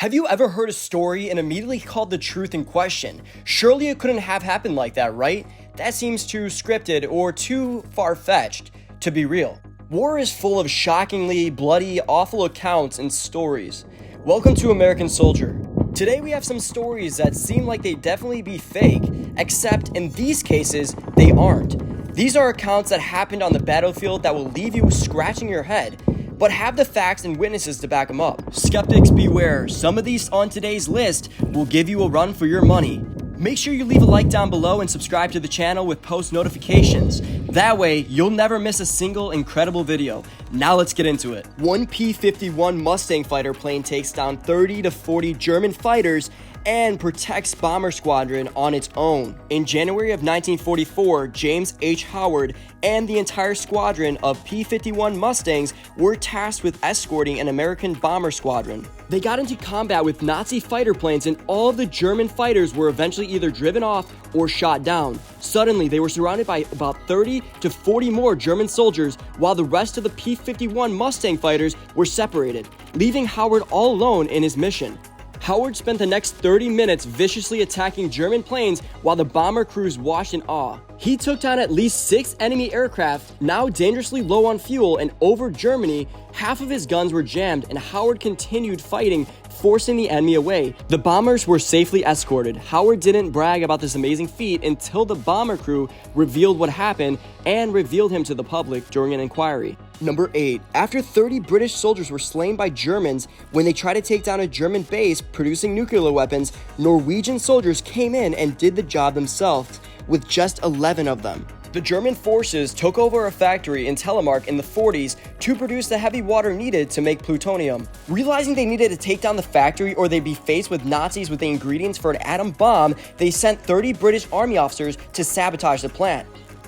Have you ever heard a story and immediately called the truth in question? Surely it couldn't have happened like that, right? That seems too scripted or too far-fetched to be real. War is full of shockingly bloody, awful accounts and stories. Welcome to American Soldier. Today we have some stories that seem like they definitely be fake, except in these cases, they aren't. These are accounts that happened on the battlefield that will leave you scratching your head, but have the facts and witnesses to back them up. Skeptics beware, some of these on today's list will give you a run for your money. Make sure you leave a like down below and subscribe to the channel with post notifications. That way, you'll never miss a single incredible video. Now let's get into it. One P51 Mustang fighter plane takes down 30 to 40 German fighters and protects bomber squadron on its own. In January of 1944, James H. Howard and the entire squadron of P51 Mustangs were tasked with escorting an American bomber squadron. They got into combat with Nazi fighter planes and all of the German fighters were eventually either driven off or shot down. Suddenly, they were surrounded by about 30 to 40 more German soldiers while the rest of the P51 Mustang fighters were separated, leaving Howard all alone in his mission. Howard spent the next 30 minutes viciously attacking German planes while the bomber crews watched in awe. He took down at least 6 enemy aircraft, now dangerously low on fuel, and over Germany, half of his guns were jammed and Howard continued fighting, forcing the enemy away. The bombers were safely escorted. Howard didn't brag about this amazing feat until the bomber crew revealed what happened and revealed him to the public during an inquiry. Number 8. After 30 British soldiers were slain by Germans when they tried to take down a German base producing nuclear weapons, Norwegian soldiers came in and did the job themselves, with just 11 of them. The German forces took over a factory in Telemark in the 40s to produce the heavy water needed to make plutonium. Realizing they needed to take down the factory or they'd be faced with Nazis with the ingredients for an atom bomb, they sent 30 British army officers to sabotage the plant.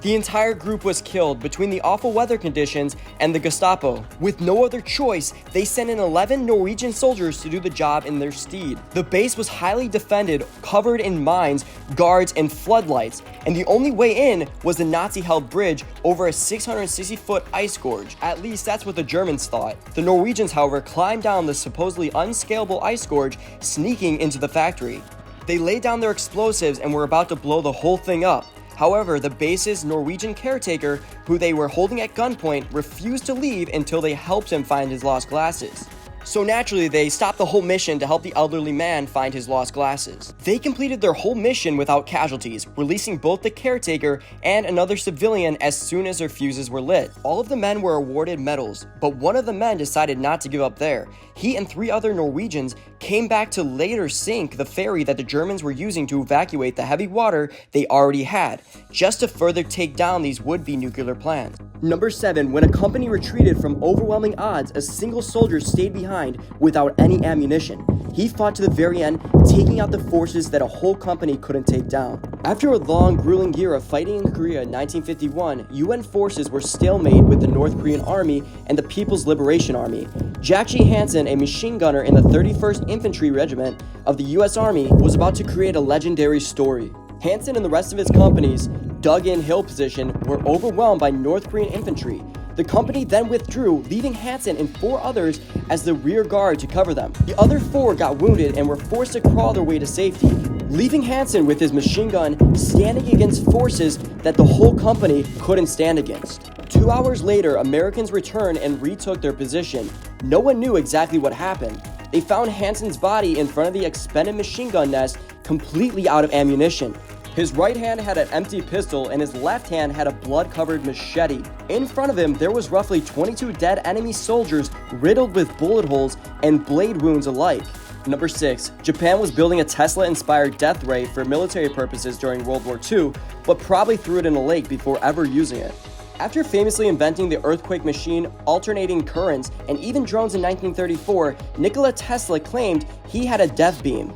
The entire group was killed between the awful weather conditions and the Gestapo. With no other choice, they sent in 11 Norwegian soldiers to do the job in their stead. The base was highly defended, covered in mines, guards, and floodlights, and the only way in was the Nazi-held bridge over a 660-foot ice gorge. At least that's what the Germans thought. The Norwegians, however, climbed down the supposedly unscalable ice gorge, sneaking into the factory. They laid down their explosives and were about to blow the whole thing up. However, the base's Norwegian caretaker, who they were holding at gunpoint, refused to leave until they helped him find his lost glasses. So naturally, they stopped the whole mission to help the elderly man find his lost glasses. They completed their whole mission without casualties, releasing both the caretaker and another civilian as soon as their fuses were lit. All of the men were awarded medals, but one of the men decided not to give up there. He and 3 other Norwegians came back to later sink the ferry that the Germans were using to evacuate the heavy water they already had, just to further take down these would-be nuclear plants. Number 7. When a company retreated from overwhelming odds, a single soldier stayed behind without any ammunition. He fought to the very end, taking out the forces that a whole company couldn't take down. After a long, grueling year of fighting in Korea in 1951, UN forces were stalemate with the North Korean Army and the People's Liberation Army. J Hanson, a machine gunner in the 31st Infantry Regiment of the US Army, was about to create a legendary story. Hanson and the rest of his companies, dug in hill position, were overwhelmed by North Korean infantry. The company then withdrew, leaving Hanson and 4 others as the rear guard to cover them. The other 4 got wounded and were forced to crawl their way to safety, leaving Hanson with his machine gun standing against forces that the whole company couldn't stand against. 2 hours later, Americans returned and retook their position. No one knew exactly what happened. They found Hanson's body in front of the expended machine gun nest, completely out of ammunition. His right hand had an empty pistol and his left hand had a blood-covered machete. In front of him, there was roughly 22 dead enemy soldiers riddled with bullet holes and blade wounds alike. Number 6. Japan was building a Tesla-inspired death ray for military purposes during World War II, but probably threw it in a lake before ever using it. After famously inventing the earthquake machine, alternating currents, and even drones in 1934, Nikola Tesla claimed he had a death beam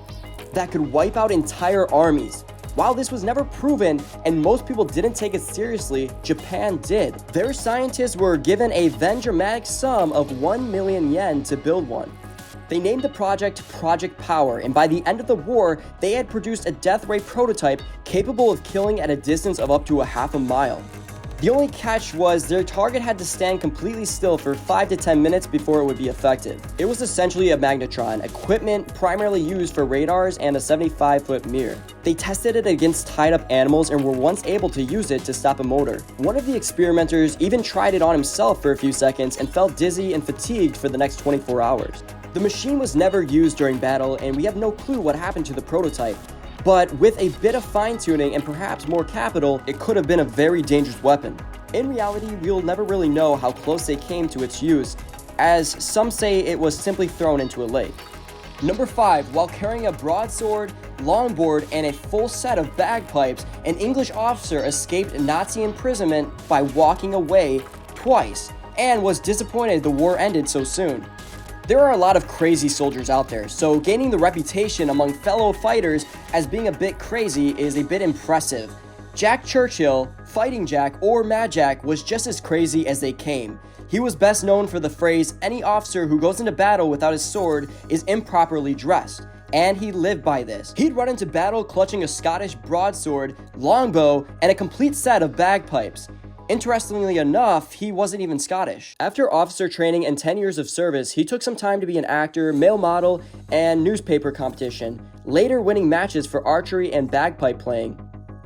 that could wipe out entire armies. While this was never proven and most people didn't take it seriously, Japan did. Their scientists were given a then dramatic sum of 1 million yen to build one. They named the project Project Power, and by the end of the war, they had produced a death ray prototype capable of killing at a distance of up to a half a mile. The only catch was their target had to stand completely still for 5 to 10 minutes before it would be effective. It was essentially a magnetron, equipment primarily used for radars and a 75-foot mirror. They tested it against tied-up animals and were once able to use it to stop a motor. One of the experimenters even tried it on himself for a few seconds and felt dizzy and fatigued for the next 24 hours. The machine was never used during battle, and we have no clue what happened to the prototype. But with a bit of fine-tuning and perhaps more capital, it could have been a very dangerous weapon. In reality, we'll never really know how close they came to its use, as some say it was simply thrown into a lake. Number 5, while carrying a broadsword, longboard, and a full set of bagpipes, an English officer escaped Nazi imprisonment by walking away twice, and was disappointed the war ended so soon. There are a lot of crazy soldiers out there, so gaining the reputation among fellow fighters as being a bit crazy is a bit impressive. Jack Churchill, Fighting Jack, or Mad Jack was just as crazy as they came. He was best known for the phrase, "Any officer who goes into battle without his sword is improperly dressed," and he lived by this. He'd run into battle clutching a Scottish broadsword, longbow, and a complete set of bagpipes. Interestingly enough, he wasn't even Scottish. After officer training and 10 years of service, he took some time to be an actor, male model, and newspaper competition, later winning matches for archery and bagpipe playing.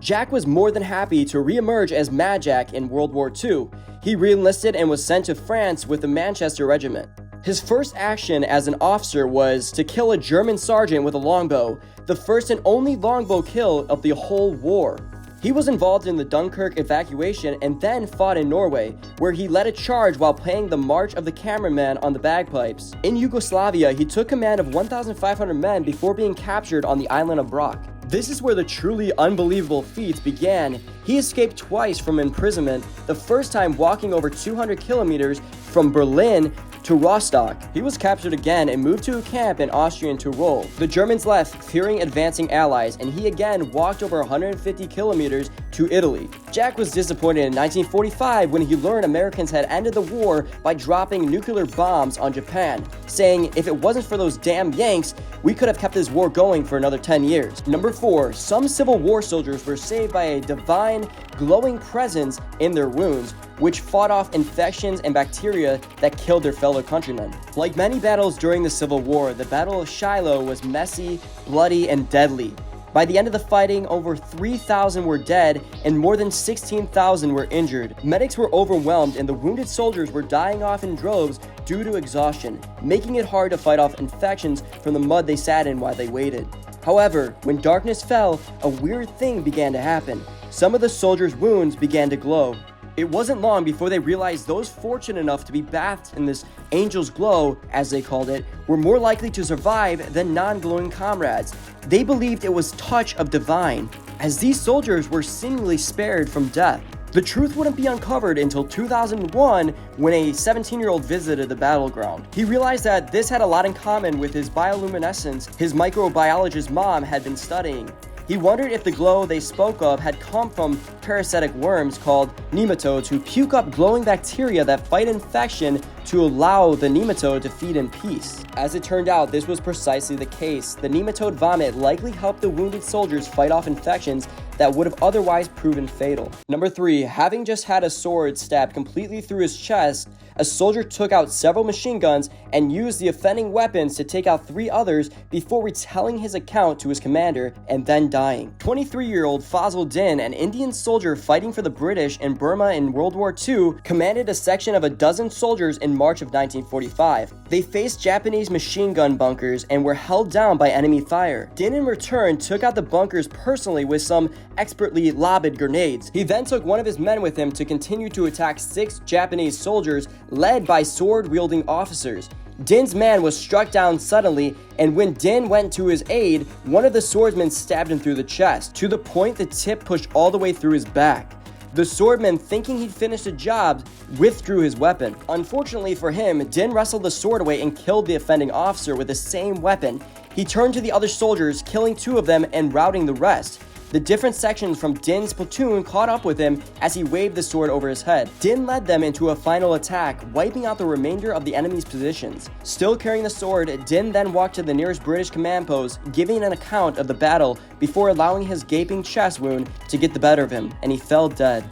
Jack was more than happy to re-emerge as Mad Jack in World War II. He re-enlisted and was sent to France with the Manchester Regiment. His first action as an officer was to kill a German sergeant with a longbow, the first and only longbow kill of the whole war. He was involved in the Dunkirk evacuation and then fought in Norway, where he led a charge while playing the March of the Cameraman on the bagpipes. In Yugoslavia, he took command of 1,500 men before being captured on the island of Brock. This is where the truly unbelievable feats began. He escaped twice from imprisonment, the first time walking over 200 kilometers from Berlin to Rostock. He was captured again and moved to a camp in Austrian Tyrol. The Germans left, fearing advancing allies, and he again walked over 150 kilometers to Italy. Jack was disappointed in 1945 when he learned Americans had ended the war by dropping nuclear bombs on Japan, saying, "If it wasn't for those damn Yanks, we could have kept this war going for another 10 years. Number 4, some Civil War soldiers were saved by a divine, glowing presence in their wounds, which fought off infections and bacteria that killed their fellow countrymen. Like many battles during the Civil War, the Battle of Shiloh was messy, bloody, and deadly. By the end of the fighting, over 3,000 were dead and more than 16,000 were injured. Medics were overwhelmed and the wounded soldiers were dying off in droves due to exhaustion, making it hard to fight off infections from the mud they sat in while they waited. However, when darkness fell, a weird thing began to happen. Some of the soldiers' wounds began to glow. It wasn't long before they realized those fortunate enough to be bathed in this angel's glow, as they called it, were more likely to survive than non-glowing comrades. They believed it was touch of divine, as these soldiers were seemingly spared from death. The truth wouldn't be uncovered until 2001 when a 17-year-old visited the battleground. He realized that this had a lot in common with his bioluminescence his microbiologist mom had been studying. He wondered if the glow they spoke of had come from parasitic worms called nematodes who puke up glowing bacteria that fight infection to allow the nematode to feed in peace. As it turned out, this was precisely the case. The nematode vomit likely helped the wounded soldiers fight off infections that would have otherwise proven fatal. Number 3, having just had a sword stabbed completely through his chest, a soldier took out several machine guns and used the offending weapons to take out 3 others before retelling his account to his commander and then dying. 23-year-old Fazl Din, an Indian soldier fighting for the British in Burma in World War II, commanded a section of a dozen soldiers in March of 1945. They faced Japanese machine gun bunkers and were held down by enemy fire. Din in return took out the bunkers personally with some expertly lobbed grenades. He then took one of his men with him to continue to attack 6 Japanese soldiers led by sword-wielding officers. Din's man was struck down suddenly, and when Din went to his aid, one of the swordsmen stabbed him through the chest, to the point the tip pushed all the way through his back. The swordman, thinking he'd finished the job, withdrew his weapon. Unfortunately for him, Din wrestled the sword away and killed the offending officer with the same weapon. He turned to the other soldiers, killing 2 of them and routing the rest. The different sections from Din's platoon caught up with him as he waved the sword over his head. Din led them into a final attack, wiping out the remainder of the enemy's positions. Still carrying the sword, Din then walked to the nearest British command post, giving an account of the battle before allowing his gaping chest wound to get the better of him, and he fell dead.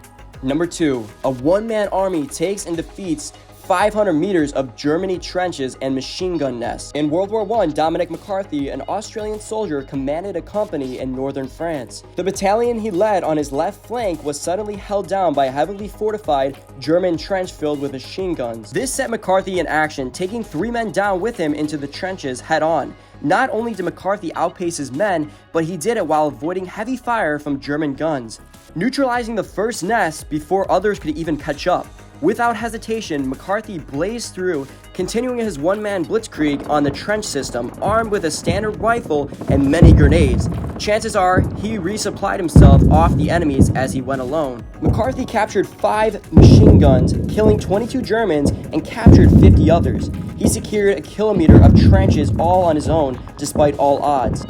Number 2. A one-man army takes and defeats 500 meters of Germany trenches and machine gun nests. In World War I, Dominic McCarthy, an Australian soldier, commanded a company in northern France. The battalion he led on his left flank was suddenly held down by a heavily fortified German trench filled with machine guns. This set McCarthy in action, taking 3 men down with him into the trenches head on. Not only did McCarthy outpace his men, but he did it while avoiding heavy fire from German guns, neutralizing the first nest before others could even catch up. Without hesitation, McCarthy blazed through, continuing his one-man blitzkrieg on the trench system, armed with a standard rifle and many grenades. Chances are, he resupplied himself off the enemies as he went alone. McCarthy captured 5 machine guns, killing 22 Germans, and captured 50 others. He secured a kilometer of trenches all on his own, despite all odds.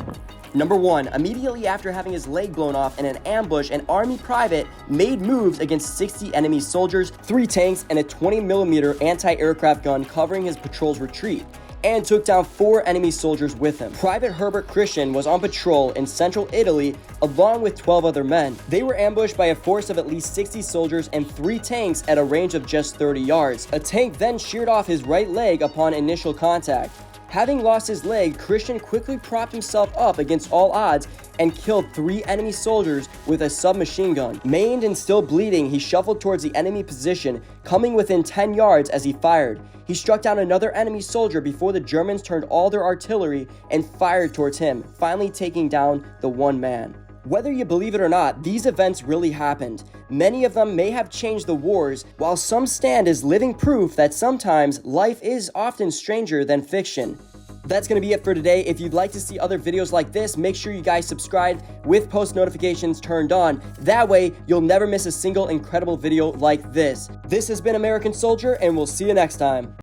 Number 1. Immediately after having his leg blown off in an ambush, an army private made moves against 60 enemy soldiers, 3 tanks, and a 20mm anti-aircraft gun covering his patrol's retreat, and took down 4 enemy soldiers with him. Private Herbert Christian was on patrol in central Italy along with 12 other men. They were ambushed by a force of at least 60 soldiers and 3 tanks at a range of just 30 yards. A tank then sheared off his right leg upon initial contact. Having lost his leg, Christian quickly propped himself up against all odds and killed 3 enemy soldiers with a submachine gun. Maimed and still bleeding, he shuffled towards the enemy position, coming within 10 yards as he fired. He struck down another enemy soldier before the Germans turned all their artillery and fired towards him, finally taking down the one man. Whether you believe it or not, these events really happened. Many of them may have changed the wars, while some stand as living proof that sometimes life is often stranger than fiction. That's going to be it for today. If you'd like to see other videos like this, make sure you guys subscribe with post notifications turned on. That way, you'll never miss a single incredible video like this. This has been American Soldier, and we'll see you next time.